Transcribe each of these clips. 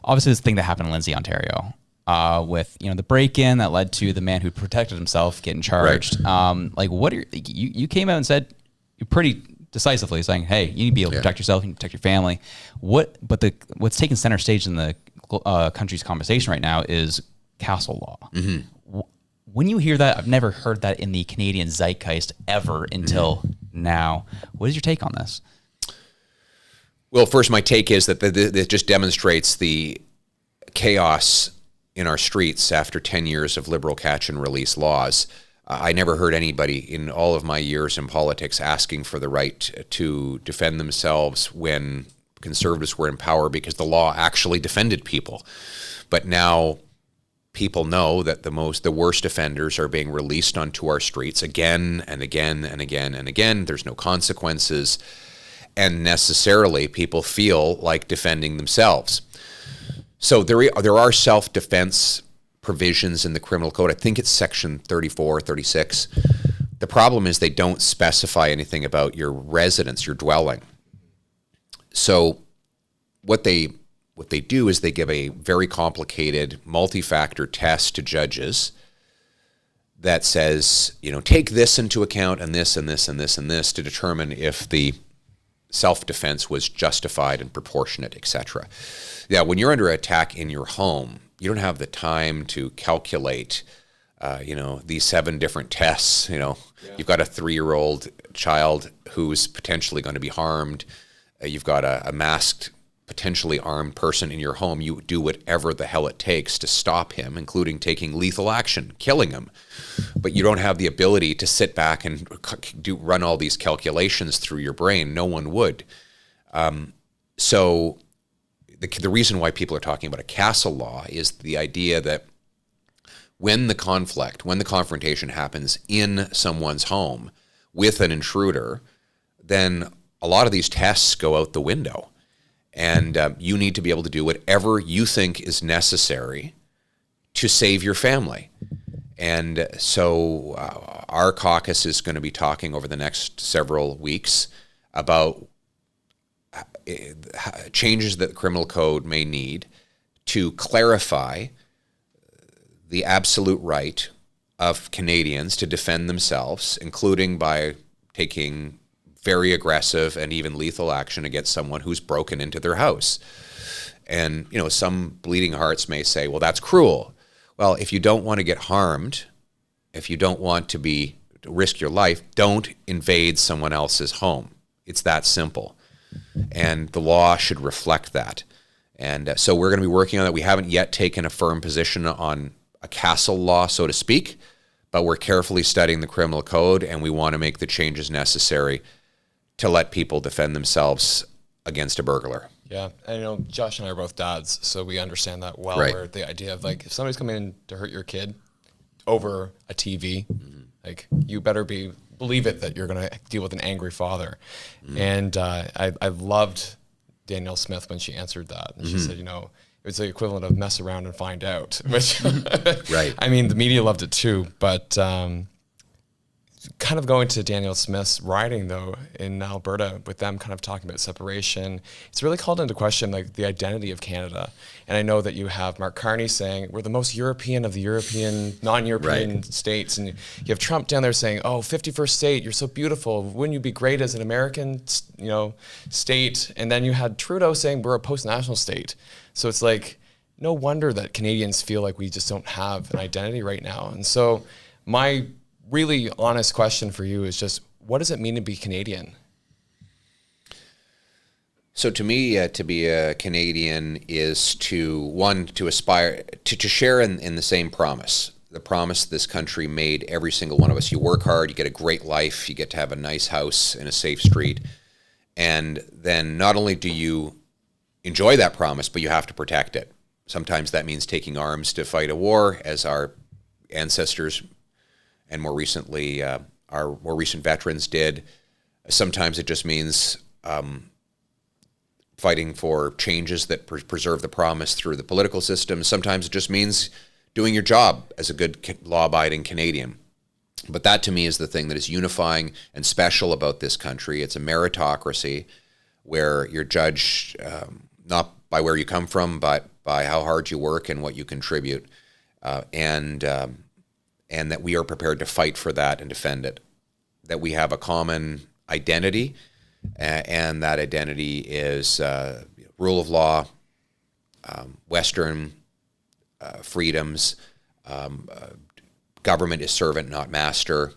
obviously this thing that happened in Lindsay, Ontario, with the break-in that led to the man who protected himself getting charged. Right. What are you came out and said pretty decisively, saying, "Hey, you need to be able to protect yourself, you need to protect your family." What's taking center stage in the country's conversation right now is castle law. Mm-hmm. When you hear that, I've never heard that in the Canadian zeitgeist ever until now. What is your take on this? Well, first, my take is that it just demonstrates the chaos in our streets after 10 years of liberal catch and release laws. I never heard anybody in all of my years in politics asking for the right to defend themselves when conservatives were in power, because the law actually defended people. But now people know that the worst offenders are being released onto our streets again and again and again and again. There's no consequences. And necessarily people feel like defending themselves. So there are self-defense provisions in the criminal code. I think it's section 34, 36. The problem is they don't specify anything about your residence, your dwelling. So what they do is they give a very complicated multi-factor test to judges that says, take this into account and this and this and this and this to determine if the self-defense was justified and proportionate, etc. Yeah, when you're under attack in your home, you don't have the time to calculate, these 7 different tests. You've got a 3-year-old child who's potentially going to be harmed. You've got a masked, potentially armed person in your home. You do whatever the hell it takes to stop him, including taking lethal action, killing him. But you don't have the ability to sit back and run all these calculations through your brain. No one would. So the reason why people are talking about a castle law is the idea that when the confrontation happens in someone's home with an intruder, then a lot of these tests go out the window. And you need to be able to do whatever you think is necessary to save your family. And so our caucus is going to be talking over the next several weeks about changes that the criminal code may need to clarify the absolute right of Canadians to defend themselves, including by taking very aggressive and even lethal action against someone who's broken into their house. And, some bleeding hearts may say, well, that's cruel. Well, if you don't want to get harmed, if you don't want to risk your life, don't invade someone else's home. It's that simple. And the law should reflect that. And so we're going to be working on that. We haven't yet taken a firm position on a castle law, so to speak, but we're carefully studying the criminal code, and we want to make the changes necessary to let people defend themselves against a burglar. Yeah, and Josh and I are both dads, so we understand that well. Right. Where the idea of if somebody's coming in to hurt your kid over a TV, you better believe it that you're going to deal with an angry father. And I loved Danielle Smith when she answered that, and she said, it was the equivalent of mess around and find out. Which, right? I mean, the media loved it too, but. Kind of going to Danielle Smith's writing, though, in Alberta, with them kind of talking about separation, it's really called into question the identity of Canada. And I know that you have Mark Carney saying we're the most European of the non-European states, and you have Trump down there saying, "Oh, 51st state, you're so beautiful. Wouldn't you be great as an American, state?" And then you had Trudeau saying we're a post-national state. So it's no wonder that Canadians feel like we just don't have an identity right now. And so my really honest question for you is just, what does it mean to be Canadian? So to me, to be a Canadian is to aspire to share in the same promise, the promise this country made every single one of us. You work hard, you get a great life, you get to have a nice house in a safe street. And then not only do you enjoy that promise, but you have to protect it. Sometimes that means taking arms to fight a war, as our ancestors and more recently, our more recent veterans did. Sometimes it just means fighting for changes that preserve the promise through the political system. Sometimes it just means doing your job as a good law-abiding Canadian. But that, to me, is the thing that is unifying and special about this country. It's a meritocracy where you're judged not by where you come from, but by how hard you work and what you contribute, and that we are prepared to fight for that and defend it. That we have a common identity, and that identity is rule of law, Western freedoms, government is servant, not master,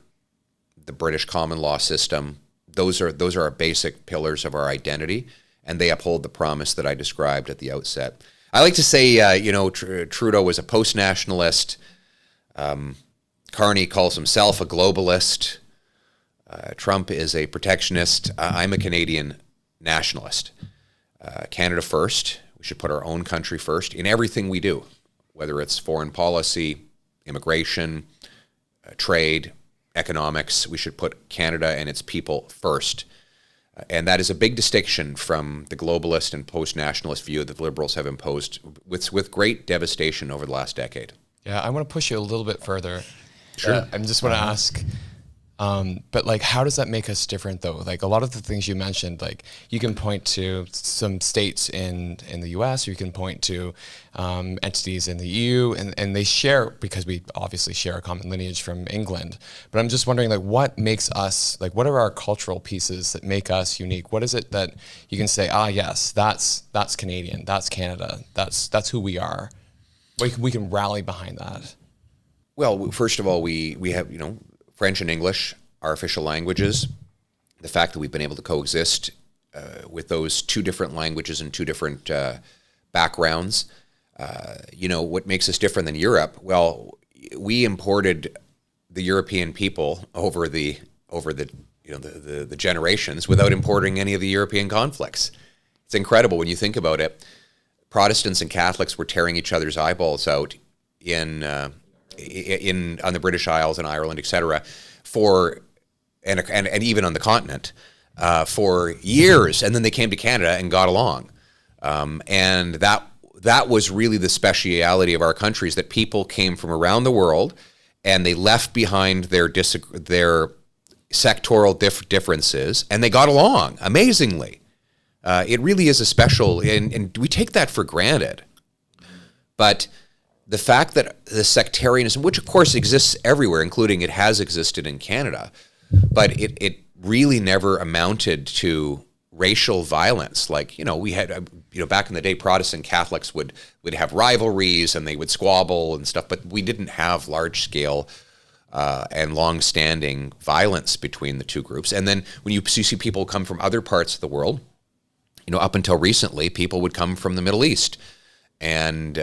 the British common law system. Those are our basic pillars of our identity, and they uphold the promise that I described at the outset. I like to say, Trudeau was a post-nationalist. Carney calls himself a globalist. Trump is a protectionist. I'm a Canadian nationalist. Canada first. We should put our own country first in everything we do, whether it's foreign policy, immigration, trade, economics. We should put Canada and its people first. And that is a big distinction from the globalist and post-nationalist view that the Liberals have imposed with great devastation over the last decade. Yeah, I want to push you a little bit further. Sure. I just want to ask, but like, how does that make us different though? Like a lot of the things you mentioned, like you can point to some states in the US, or you can point to entities in the EU, and they share, because we obviously share a common lineage from England. But I'm just wondering, like, what makes us, like, what are our cultural pieces that make us unique? What is it that you can say, yes, that's Canadian, that's Canada, that's who we are? We can rally behind that. Well, first of all, we have, French and English, our official languages. The fact that we've been able to coexist with those two different languages and two different backgrounds. What makes us different than Europe? Well, we imported the European people over the generations without importing any of the European conflicts. It's incredible when you think about it. Protestants and Catholics were tearing each other's eyeballs out on the British Isles and Ireland, etc., and even on the continent for years, and then they came to Canada and got along, and that was really the speciality of our country, is that people came from around the world and they left behind their sectoral differences, and they got along amazingly. It really is a special, and we take that for granted, but the fact that the sectarianism, which of course exists everywhere, including it has existed in Canada, but it really never amounted to racial violence. Like, we had, back in the day, Protestant Catholics would have rivalries and they would squabble and stuff, but we didn't have large scale and long-standing violence between the two groups. And then when you see people come from other parts of the world, up until recently, people would come from the Middle East. And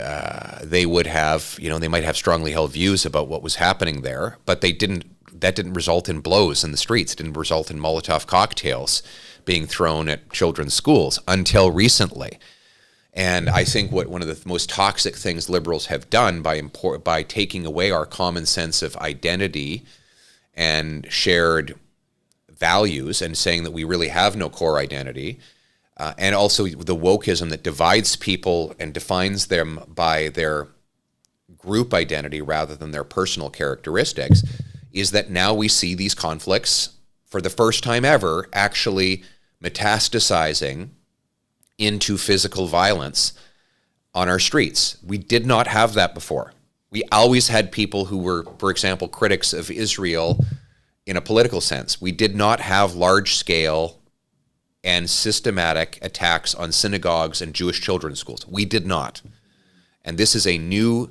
they would have, they might have strongly held views about what was happening there, but that didn't result in blows in the streets, didn't result in Molotov cocktails being thrown at children's schools until recently. And I think one of the most toxic things Liberals have done by taking away our common sense of identity and shared values and saying that we really have no core identity, and also the wokeism that divides people and defines them by their group identity rather than their personal characteristics, is that now we see these conflicts for the first time ever actually metastasizing into physical violence on our streets. We did not have that before. We always had people who were, for example, critics of Israel in a political sense. We did not have large-scale and systematic attacks on synagogues and Jewish children's schools. We did not. And this is a new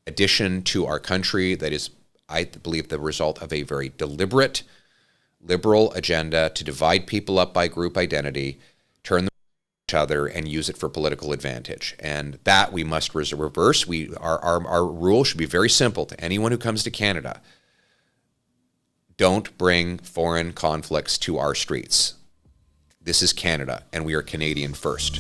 addition to our country that is, I believe, the result of a very deliberate liberal agenda to divide people up by group identity, turn them against each other, and use it for political advantage. And that we must reverse. Our rule should be very simple to anyone who comes to Canada. Don't bring foreign conflicts to our streets. This is Canada, and we are Canadian first.